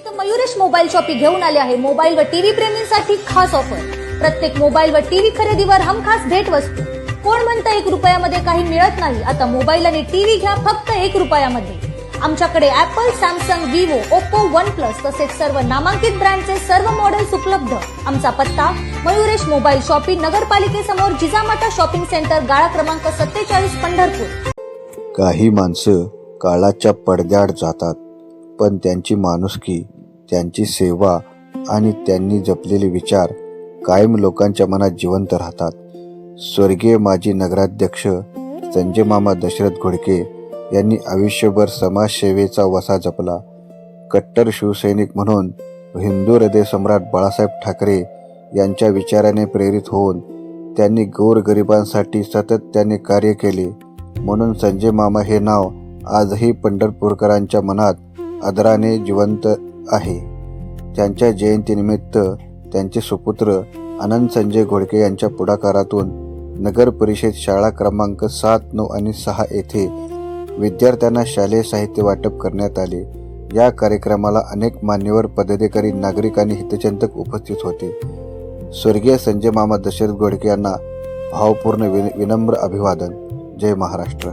तर Mayuresh mobile shoppe घेऊन आले आहे मोबाईल व टीव्ही प्रेमींसाठी खास ऑफर। प्रत्येक मोबाईल व टीव्ही खरेदीवर हमखास भेट वस्तू। कोण म्हणतं 1 रुपयामध्ये काही मिळत नाही? आता मोबाईल आणि टीव्ही घ्या फक्त 1 रुपयामध्ये। आमच्याकडे Apple, Samsung, Vivo, Oppo, OnePlus तसेच सर्व नामांकित ब्रँडचे सर्व मॉडेल्स उपलब्ध। आमचा पत्ता मयुरेश मोबाईल शॉपी, नगरपालिकेसमोर, जिजामाता शॉपिंग सेंटर, गाळा क्रमांक 47, पंढरपूर। काही माणसं काळाच्या पडद्याआड जातात, पण त्यांची माणुसकी, त्यांची सेवा आणि त्यांनी जपलेले विचार कायम लोकांच्या मनात जिवंत राहतात। स्वर्गीय माजी नगराध्यक्ष संजय मामा दशरथ घोडके यांनी आयुष्यभर समाजसेवेचा वसा जपला। कट्टर शिवसैनिक म्हणून हिंदू हृदय सम्राट बाळासाहेब ठाकरे यांच्या विचाराने प्रेरित होऊन त्यांनी गोरगरिबांसाठी सातत्याने कार्य केले। म्हणून संजय मामा हे नाव आजही पंढरपूरकरांच्या मनात आदराने जिवंत आहे। त्यांच्या जयंतीनिमित्त त्यांचे सुपुत्र आनंद संजय घोडके यांच्या पुढाकारातून नगर परिषद शाळा क्रमांक 7, 9 आणि 6 येथे विद्यार्थ्यांना शालेय साहित्य वाटप करण्यात आले। या कार्यक्रमाला अनेक मान्यवर, पदाधिकारी, नागरिक आणि हितचिंतक उपस्थित होते। स्वर्गीय संजय मामा दशरथ घोडके यांना भावपूर्ण विनम्र अभिवादन। जय महाराष्ट्र।